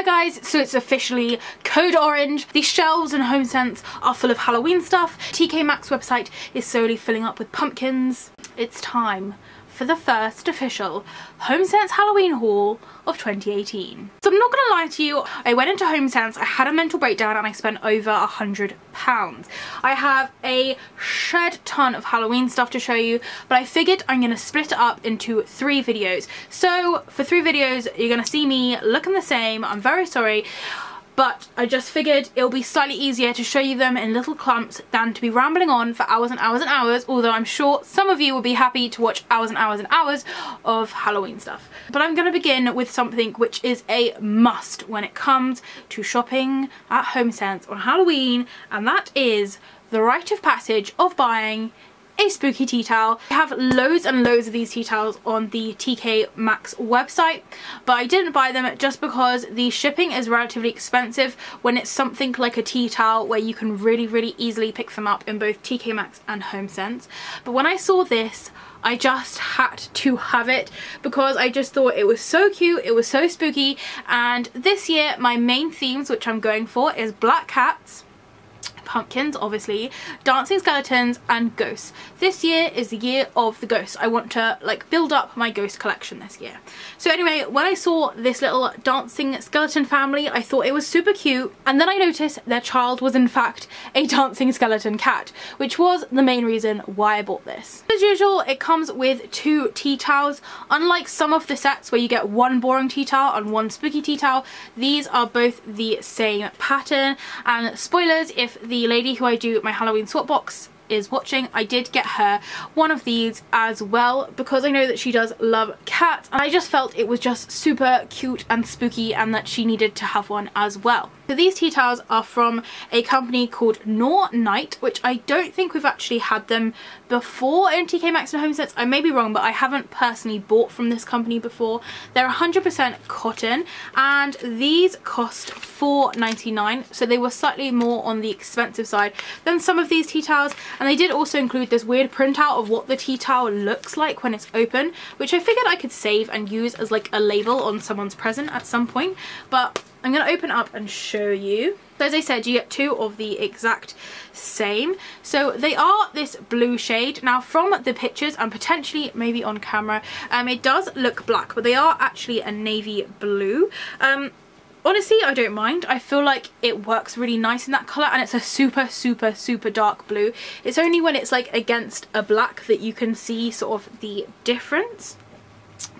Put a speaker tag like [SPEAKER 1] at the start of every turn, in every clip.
[SPEAKER 1] guys, so it's officially code orange. The shelves in Homesense are full of Halloween stuff. TK Maxx website is slowly filling up with pumpkins. It's time for the first official Homesense Halloween haul of 2018. So I'm not gonna lie to you, I went into Homesense, I had a mental breakdown and I spent over £100. I have a shed ton of Halloween stuff to show you, but I figured I'm gonna split it up into 3 videos. So for 3 videos, you're gonna see me looking the same. I'm very sorry, but I just figured it'll be slightly easier to show you them in little clumps than to be rambling on for hours and hours and hours, although I'm sure some of you will be happy to watch hours and hours and hours of Halloween stuff. But I'm going to begin with something which is a must when it comes to shopping at Homesense on Halloween, and that is the rite of passage of buying a spooky tea towel. I have loads and loads of these tea towels on the TK Maxx website, but I didn't buy them just because the shipping is relatively expensive when it's something like a tea towel where you can really easily pick them up in both TK Maxx and Homesense. But when I saw this, I just had to have it because I just thought it was so cute, it was so spooky, and this year my main themes which I'm going for is black cats, pumpkins obviously, dancing skeletons and ghosts. This year is the year of the ghosts. I want to like build up my ghost collection this year. So anyway, when I saw this little dancing skeleton family, I thought it was super cute, and then I noticed their child was in fact a dancing skeleton cat, which was the main reason why I bought this. As usual, it comes with 2 tea towels. Unlike some of the sets where you get 1 boring tea towel and 1 spooky tea towel, these are both the same pattern. And spoilers, if the lady who I do my Halloween swap box is watching, I did get her one of these as well because I know that she does love cats, and I just felt it was just super cute and spooky and that she needed to have one as well. So these tea towels are from a company called Nor Night, which I don't think we've actually had them before in TK Maxx and Homesense. I may be wrong, but I haven't personally bought from this company before. They're 100% cotton, and these cost $4.99, so they were slightly more on the expensive side than some of these tea towels. And they did also include this weird printout of what the tea towel looks like when it's open, which I figured I could save and use as like a label on someone's present at some point. But I'm going to open up and show you. So as I said, you get 2 of the exact same. So they are this blue shade. Now from the pictures and potentially maybe on camera, it does look black, but they are actually a navy blue. Honestly, I don't mind. I feel like it works really nice in that colour, and it's a super dark blue. It's only when it's like against a black that you can see sort of the difference.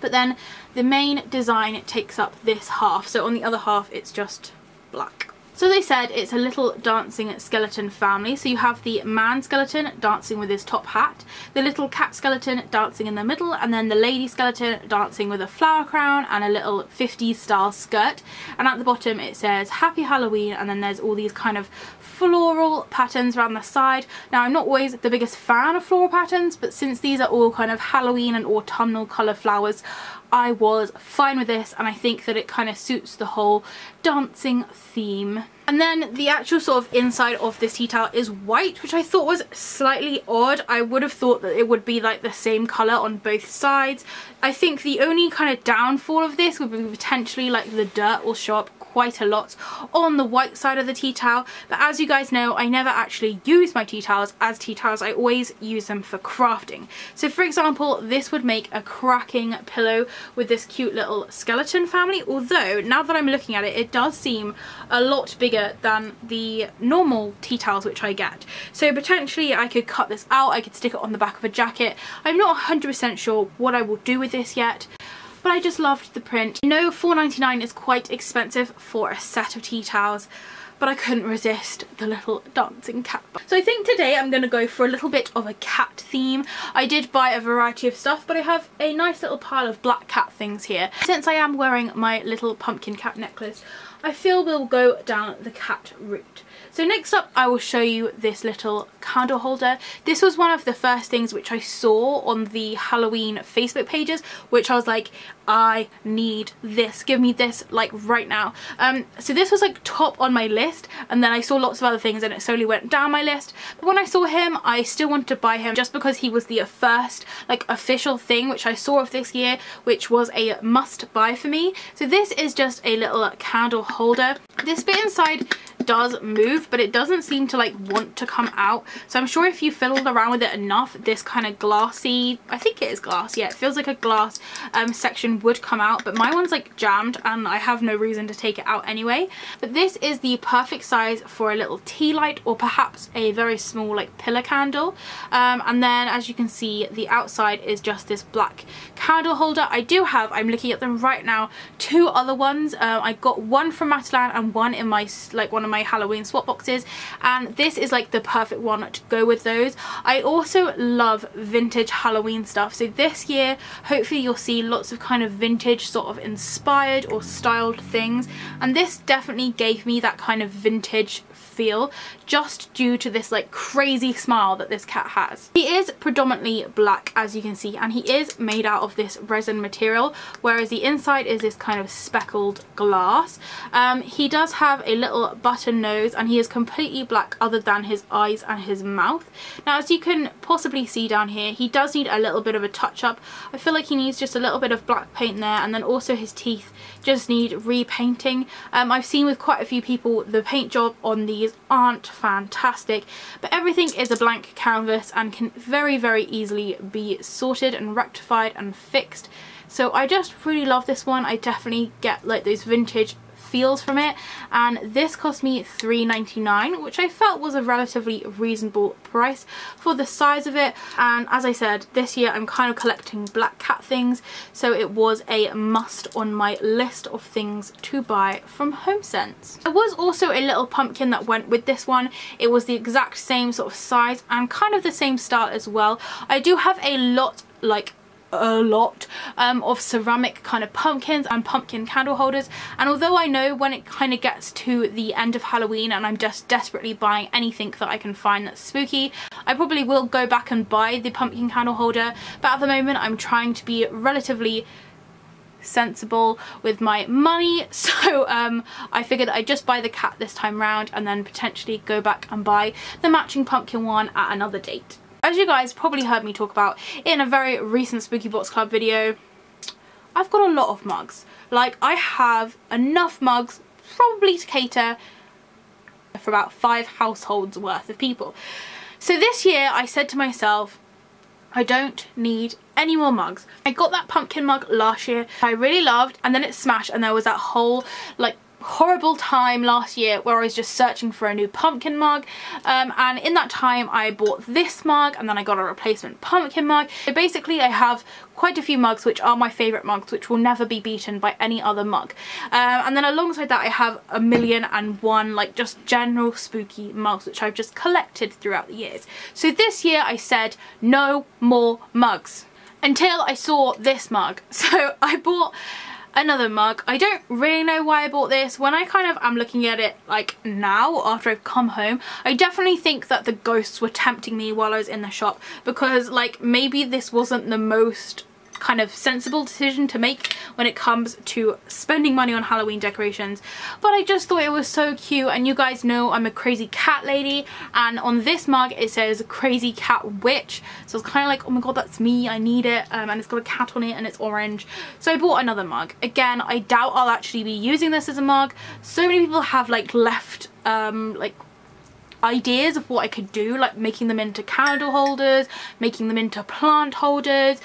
[SPEAKER 1] But then the main design takes up this half, so on the other half it's just black. So they said it's a little dancing skeleton family. So you have the man skeleton dancing with his top hat, the little cat skeleton dancing in the middle, and then the lady skeleton dancing with a flower crown and a little 50s style skirt. And at the bottom it says Happy Halloween, and then there's all these kind of floral patterns around the side. Now I'm not always the biggest fan of floral patterns, but since these are all kind of Halloween and autumnal colour flowers, I was fine with this, and I think that it kind of suits the whole dancing theme. And then the actual sort of inside of this tea towel is white, which I thought was slightly odd. I would have thought that it would be like the same colour on both sides. I think the only kind of downfall of this would be potentially like the dirt will show up quite a lot on the white side of the tea towel. But as you guys know, I never actually use my tea towels as tea towels. I always use them for crafting. So for example, this would make a cracking pillow with this cute little skeleton family, although now that I'm looking at it, it does seem a lot bigger than the normal tea towels which I get. So potentially I could cut this out, I could stick it on the back of a jacket. I'm not 100% sure what I will do with this yet, but I just loved the print. I know $4.99 is quite expensive for a set of tea towels, but I couldn't resist the little dancing cat. So I think today I'm going to go for a little bit of a cat theme. I did buy a variety of stuff, but I have a nice little pile of black cat things here. Since I am wearing my little pumpkin cat necklace, I feel we'll go down the cat route. So next up I will show you this little candle holder. This was one of the first things which I saw on the Halloween Facebook pages, which I was like, I need this, give me this like right now. So this was like top on my list, and then I saw lots of other things and it slowly went down my list. But when I saw him, I still wanted to buy him just because he was the first like official thing which I saw of this year, which was a must buy for me. So this is just a little candle holder. This bit inside does move, but it doesn't seem to like want to come out, so I'm sure if you fiddled around with it enough, this kind of glassy, I think it is glass, yeah, it feels like a glass section would come out, but my one's like jammed and I have no reason to take it out anyway. But this is the perfect size for a little tea light or perhaps a very small like pillar candle. And then as you can see, the outside is just this black candle holder. I do have, I'm looking at them right now, 2 other ones. I got one from Matalan and one in my like one of my Halloween swap boxes, and this is like the perfect one to go with those. I also love vintage Halloween stuff, so this year hopefully you'll see lots of kind of vintage sort of inspired or styled things, and this definitely gave me that kind of vintage feel just due to this like crazy smile that this cat has. He is predominantly black, as you can see, and he is made out of this resin material, whereas the inside is this kind of speckled glass. He does have a little button nose and he is completely black other than his eyes and his mouth. Now as you can possibly see down here, he does need a little bit of a touch up. I feel like he needs just a little bit of black paint there, and then also his teeth just need repainting. I've seen with quite a few people the paint job on these aren't fantastic, but everything is a blank canvas and can very easily be sorted and rectified and fixed. So I just really love this one. I definitely get like those vintage feels from it, and this cost me $3.99, which I felt was a relatively reasonable price for the size of it. And as I said, this year I'm kind of collecting black cat things, so it was a must on my list of things to buy from Homesense. There was also a little pumpkin that went with this one. It was the exact same sort of size and kind of the same style as well. I do have a lot of ceramic kind of pumpkins and pumpkin candle holders, and although I know when it kind of gets to the end of Halloween and I'm just desperately buying anything that I can find that's spooky, I probably will go back and buy the pumpkin candle holder, but at the moment I'm trying to be relatively sensible with my money, so I figured I'd just buy the cat this time round and then potentially go back and buy the matching pumpkin one at another date. As you guys probably heard me talk about in a very recent Spooky Box Club video, I've got a lot of mugs. Like, I have enough mugs probably to cater for about 5 households worth of people. So this year I said to myself, I don't need any more mugs. I got that pumpkin mug last year I really loved, and then it smashed, and there was that whole like horrible time last year where I was just searching for a new pumpkin mug, and in that time I bought this mug and then I got a replacement pumpkin mug. So basically I have quite a few mugs which are my favourite mugs, which will never be beaten by any other mug, and then alongside that I have 1,000,001 like just general spooky mugs which I've just collected throughout the years. So this year I said no more mugs until I saw this mug. So I bought another mug. I don't really know why I bought this. When I kind of am looking at it like now after I've come home, I definitely think that the ghosts were tempting me while I was in the shop, because like maybe this wasn't the most kind of sensible decision to make when it comes to spending money on Halloween decorations, but I just thought it was so cute. And you guys know I'm a crazy cat lady, and on this mug it says crazy cat witch, so it's kind of like, oh my god, that's me, I need it. And it's got a cat on it and it's orange, so I bought another mug. Again, I doubt I'll actually be using this as a mug. So many people have like left like ideas of what I could do, like making them into candle holders, making them into plant holders.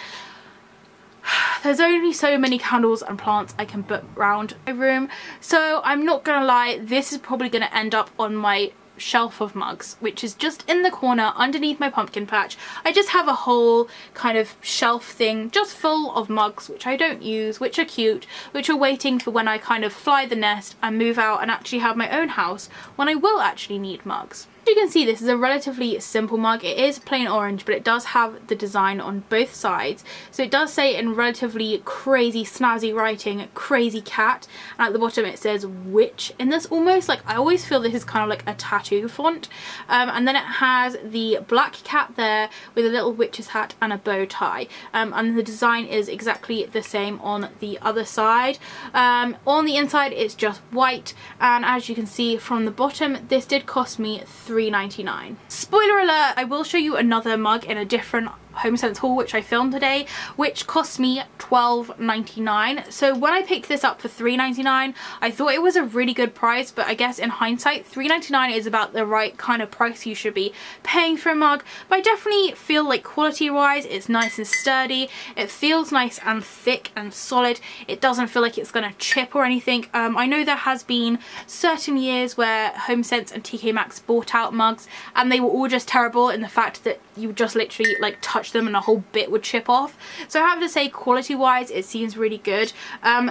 [SPEAKER 1] There's only so many candles and plants I can put around my room, so I'm not gonna lie, this is probably gonna end up on my shelf of mugs, which is just in the corner underneath my pumpkin patch. I just have a whole kind of shelf thing just full of mugs which I don't use, which are cute, which are waiting for when I kind of fly the nest and move out and actually have my own house, when I will actually need mugs. As you can see, this is a relatively simple mug. It is plain orange, but it does have the design on both sides. So it does say in relatively crazy snazzy writing, crazy cat, and at the bottom it says witch in this almost like, I always feel this is kind of like a tattoo font. And then it has the black cat there with a little witch's hat and a bow tie. And the design is exactly the same on the other side. On the inside it's just white, and as you can see from the bottom, this did cost me $3.99. Spoiler alert, I will show you another mug in a different Homesense haul which I filmed today, which cost me $12.99. so when I picked this up for $3.99, I thought it was a really good price, but I guess in hindsight $3.99 is about the right kind of price you should be paying for a mug. But I definitely feel like quality wise it's nice and sturdy, it feels nice and thick and solid, it doesn't feel like it's gonna chip or anything. I know there has been certain years where Homesense and TK Maxx bought out mugs and they were all just terrible in the fact that you just literally like touch them and a whole bit would chip off. So I have to say, quality wise it seems really good.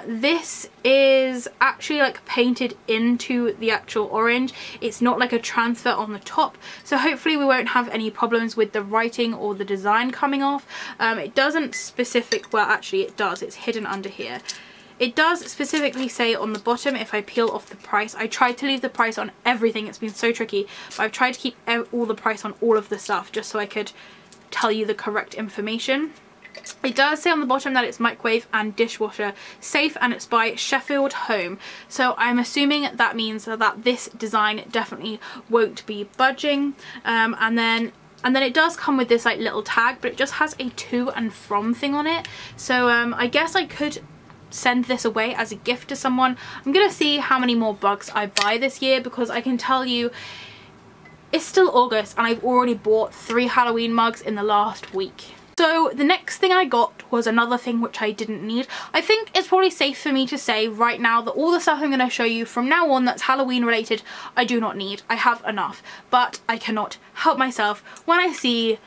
[SPEAKER 1] This is actually like painted into the actual orange, it's not like a transfer on the top, so hopefully we won't have any problems with the writing or the design coming off. It doesn't well actually it does, it's hidden under here. It does specifically say on the bottom, if I peel off the price, I tried to leave the price on everything, it's been so tricky, but I've tried to keep all the price on all of the stuff just so I could tell you the correct information. It does say on the bottom that it's microwave and dishwasher safe, and it's by Sheffield Home, so I'm assuming that means that this design definitely won't be budging. And then it does come with this like little tag, but it just has a to and from thing on it, so I guess I could send this away as a gift to someone. I'm gonna see how many more bugs I buy this year, because I can tell you it's still August and I've already bought 3 Halloween mugs in the last week. So the next thing I got was another thing which I didn't need. I think it's probably safe for me to say right now that all the stuff I'm going to show you from now on that's Halloween related I do not need. I have enough, but I cannot help myself when I see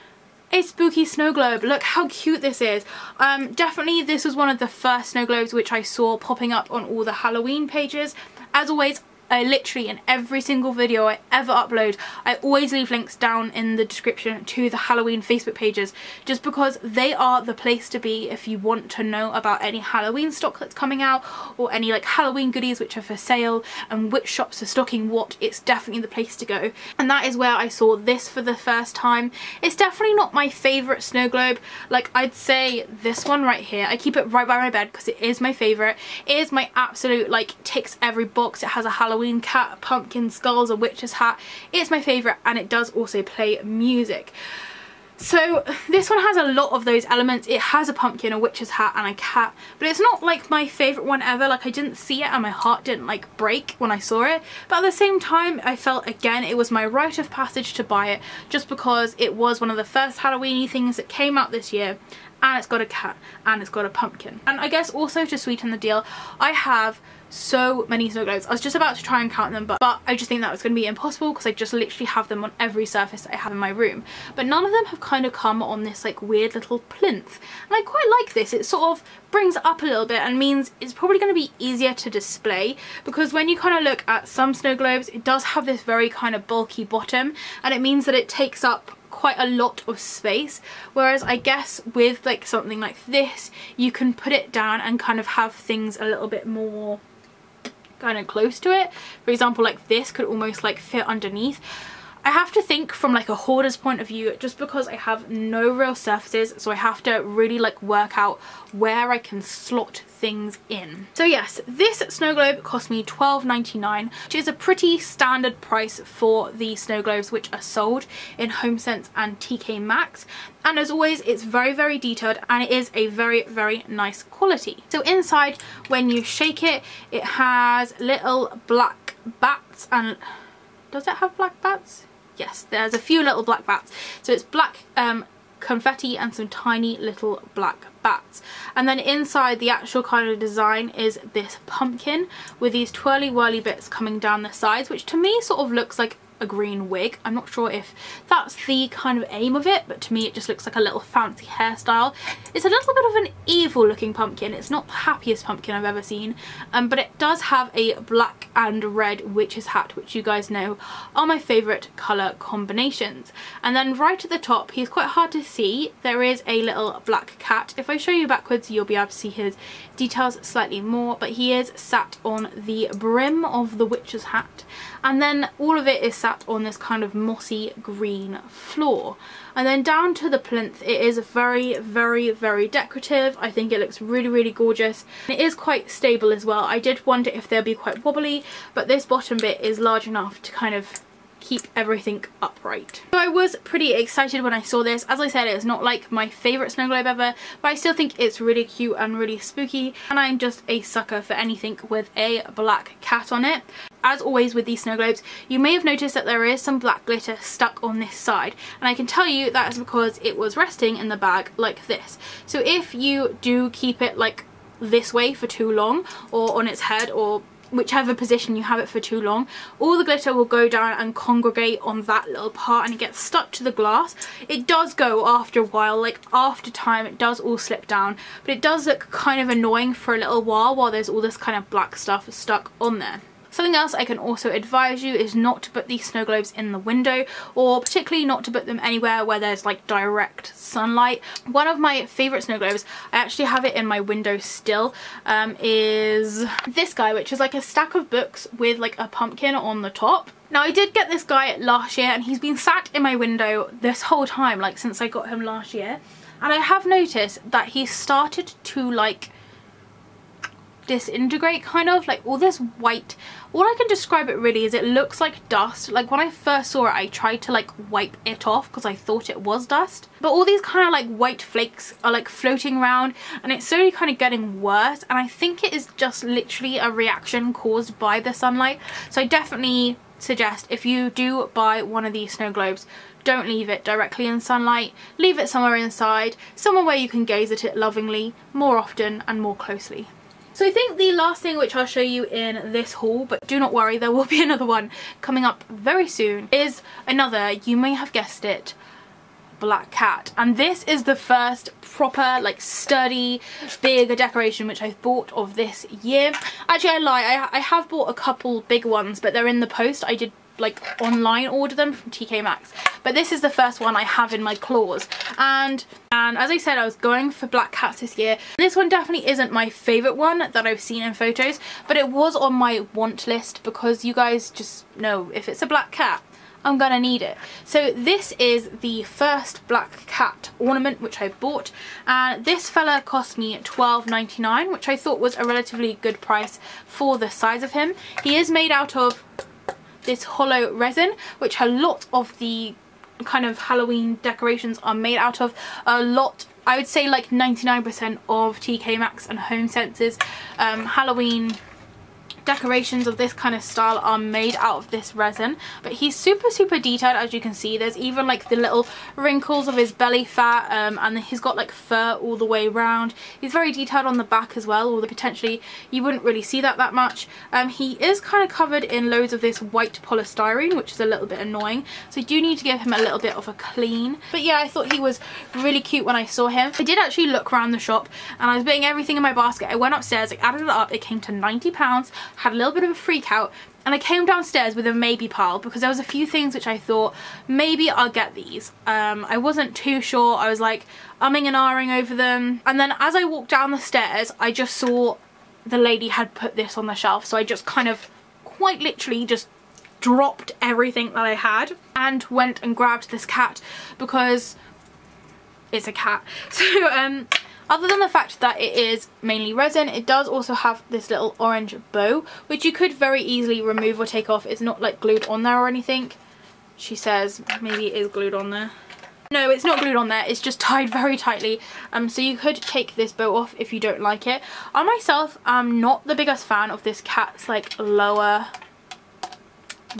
[SPEAKER 1] a spooky snow globe. Look how cute this is. Definitely this was one of the first snow globes which I saw popping up on all the Halloween pages. As always, I literally in every single video I ever upload, I always leave links down in the description to the Halloween Facebook pages, just because they are the place to be if you want to know about any Halloween stock that's coming out or any like Halloween goodies which are for sale and which shops are stocking what. It's definitely the place to go, and that is where I saw this for the first time. It's definitely not my favourite snow globe. Like, I'd say this one right here, I keep it right by my bed because it is my favourite. It is my absolute, like, ticks every box. It has a Halloween cat, pumpkin, skulls, a witch's hat. It's my favourite, and it does also play music. So this one has a lot of those elements. It has a pumpkin, a witch's hat and a cat, but it's not like my favourite one ever. Like, I didn't see it and my heart didn't like break when I saw it, but at the same time I felt again it was my rite of passage to buy it, just because it was one of the first Halloween-y things that came out this year, and it's got a cat and it's got a pumpkin. And I guess also to sweeten the deal, I have so many snow globes. I was just about to try and count them, but I just think that was going to be impossible because I just literally have them on every surface that I have in my room. But none of them have kind of come on this like weird little plinth, and I quite like this. It sort of brings it up a little bit and means it's probably going to be easier to display, because when you kind of look at some snow globes, it does have this very kind of bulky bottom, and it means that it takes up quite a lot of space, whereas I guess with like something like this you can put it down and kind of have things a little bit more kind of close to it. For example, like this could almost like fit underneath. I have to think from like a hoarder's point of view, just because I have no real surfaces, so I have to really like work out where I can slot things in. So yes, this snow globe cost me $12.99, which is a pretty standard price for the snow globes which are sold in Homesense and TK Maxx. And as always, it's very, very detailed, and it is a very, very nice quality. So inside, when you shake it, it has little black bats. And does it have black bats? Yes, there's a few little black bats. So it's black confetti and some tiny little black bats. And then inside, the actual kind of design is this pumpkin with these twirly whirly bits coming down the sides, which to me sort of looks like a green wig. I'm not sure if that's the kind of aim of it, but to me it just looks like a little fancy hairstyle. It's a little bit of an evil looking pumpkin. It's not the happiest pumpkin I've ever seen, but it does have a black and red witch's hat, which you guys know are my favourite colour combinations. And then right at the top, he's quite hard to see, there is a little black cat. If I show you backwards, you'll be able to see his details slightly more, but he is sat on the brim of the witch's hat, and then all of it is sat on this kind of mossy green floor. And then down to the plinth, it is very, very, very decorative. I think it looks really, really gorgeous. It is quite stable as well. I did wonder if they'll be quite wobbly, but this bottom bit is large enough to kind of keep everything upright. So I was pretty excited when I saw this. As I said, it's not like my favourite snow globe ever, but I still think it's really cute and really spooky, and I'm just a sucker for anything with a black cat on it. As always with these snow globes, you may have noticed that there is some black glitter stuck on this side, and I can tell you that is because it was resting in the bag like this. So if you do keep it like this way for too long, or on its head, or whichever position you have it for too long, all the glitter will go down and congregate on that little part, and it gets stuck to the glass. It does go after a while, like after time it does all slip down, but it does look kind of annoying for a little while there's all this kind of black stuff stuck on there. Something else I can also advise you is not to put these snow globes in the window, or particularly not to put them anywhere where there's like direct sunlight. One of my favourite snow globes, I actually have it in my window still, is this guy, which is like a stack of books with like a pumpkin on the top. Now I did get this guy last year, and he's been sat in my window this whole time, like since I got him last year, and I have noticed that he started to like disintegrate, kind of like all this white. All I can describe it really is it looks like dust. Like when I first saw it, I tried to like wipe it off because I thought it was dust, but all these kind of like white flakes are like floating around, and it's slowly kind of getting worse, and I think it is just literally a reaction caused by the sunlight. So I definitely suggest, if you do buy one of these snow globes, don't leave it directly in sunlight. Leave it somewhere inside, somewhere where you can gaze at it lovingly more often and more closely. So I think the last thing which I'll show you in this haul, but do not worry, there will be another one coming up very soon, is another, you may have guessed it, black cat. And this is the first proper like sturdy big decoration which I've bought of this year. Actually I lie, I have bought a couple big ones, but they're in the post. I did like online order them from TK Maxx, but this is the first one I have in my claws, and as I said, I was going for black cats this year. This one definitely isn't my favourite one that I've seen in photos, but it was on my want list because you guys just know if it's a black cat, I'm gonna need it. So this is the first black cat ornament which I bought, and this fella cost me $12.99, which I thought was a relatively good price for the size of him. He is made out of this hollow resin, which a lot of the kind of Halloween decorations are made out of. A lot, I would say like 99% of TK Maxx and Homesense's Halloween decorations of this kind of style are made out of this resin. But he's super detailed, as you can see. There's even like the little wrinkles of his belly fat, and he's got like fur all the way around. He's very detailed on the back as well, although potentially you wouldn't really see that much. He is kind of covered in loads of this white polystyrene, which is a little bit annoying, so you do need to give him a little bit of a clean. But yeah, I thought he was really cute when I saw him. I did actually look around the shop, and I was putting everything in my basket. I went upstairs, I added it up, it came to £90. Had a little bit of a freak out, and I came downstairs with a maybe pile because there was a few things which I thought maybe I'll get these. I wasn't too sure. I was like umming and ahhing over them, and then as I walked down the stairs I just saw the lady had put this on the shelf, so I just kind of quite literally just dropped everything that I had and went and grabbed this cat because it's a cat. So other than the fact that it is mainly resin, it does also have this little orange bow, which you could very easily remove or take off. It's not like glued on there or anything. She says maybe it is glued on there. No, it's not glued on there, it's just tied very tightly. So you could take this bow off if you don't like it. I myself am not the biggest fan of this cat's like lower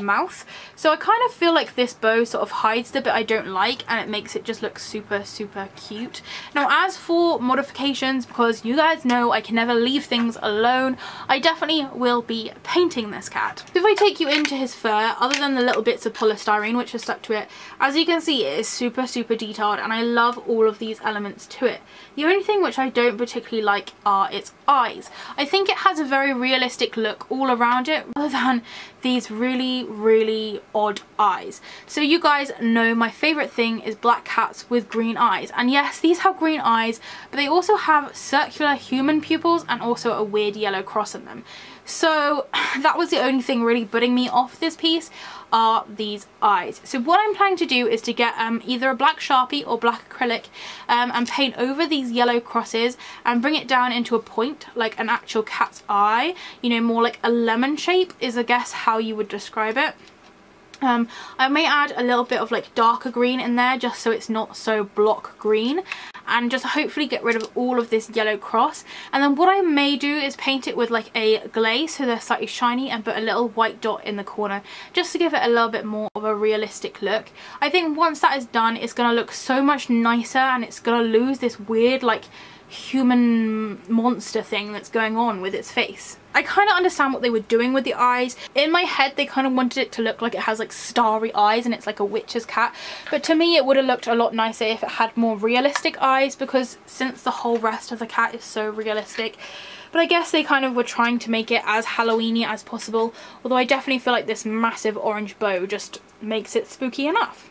[SPEAKER 1] mouth. So I kind of feel like this bow sort of hides the bit I don't like, and it makes it just look super cute. Now as for modifications, because you guys know I can never leave things alone, I definitely will be painting this cat. If I take you into his fur, other than the little bits of polystyrene which are stuck to it, as you can see it is super detailed, and I love all of these elements to it. The only thing which I don't particularly like are its eyes. I think it has a very realistic look all around it, rather than these really odd eyes. So you guys know my favourite thing is black cats with green eyes, and yes, these have green eyes, but they also have circular human pupils and also a weird yellow cross in them. So that was the only thing really putting me off this piece, are these eyes. So what I'm planning to do is to get either a black Sharpie or black acrylic and paint over these yellow crosses and bring it down into a point like an actual cat's eye, you know, more like a lemon shape is I guess how you would describe it. I may add a little bit of like darker green in there just so it's not so block green, and just hopefully get rid of all of this yellow cross. And then what I may do is paint it with like a glaze so they're slightly shiny, and put a little white dot in the corner just to give it a little bit more of a realistic look. I think once that is done it's gonna look so much nicer, and it's gonna lose this weird like human monster thing that's going on with its face. I kind of understand what they were doing with the eyes. In my head they kind of wanted it to look like it has like starry eyes and it's like a witch's cat, but to me it would have looked a lot nicer if it had more realistic eyes, because since the whole rest of the cat is so realistic. But I guess they kind of were trying to make it as Halloween-y as possible, although I definitely feel like this massive orange bow just makes it spooky enough.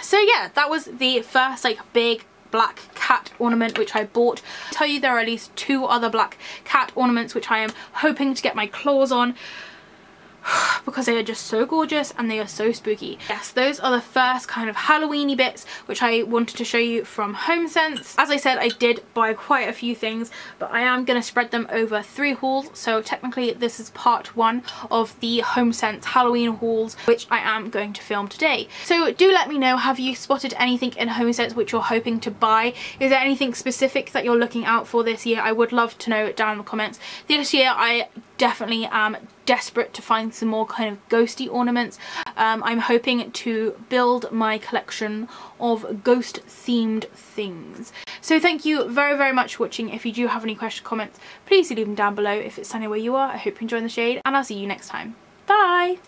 [SPEAKER 1] So yeah, that was the first like big black cat ornament which I bought. I'll tell you there are at least 2 other black cat ornaments which I am hoping to get my claws on because they are just so gorgeous and they are so spooky. Yes, those are the first kind of Halloween-y bits which I wanted to show you from Homesense. As I said, I did buy quite a few things, but I am going to spread them over 3 hauls, so technically this is part 1 of the Homesense Halloween hauls which I am going to film today. So do let me know, have you spotted anything in Homesense which you're hoping to buy? Is there anything specific that you're looking out for this year? I would love to know it down in the comments. This year I definitely am desperate to find some more kind of ghosty ornaments. I'm hoping to build my collection of ghost themed things. So thank you very much for watching. If you do have any questions, comments, please do leave them down below. If it's sunny where you are, I hope you enjoy the shade, and I'll see you next time. Bye!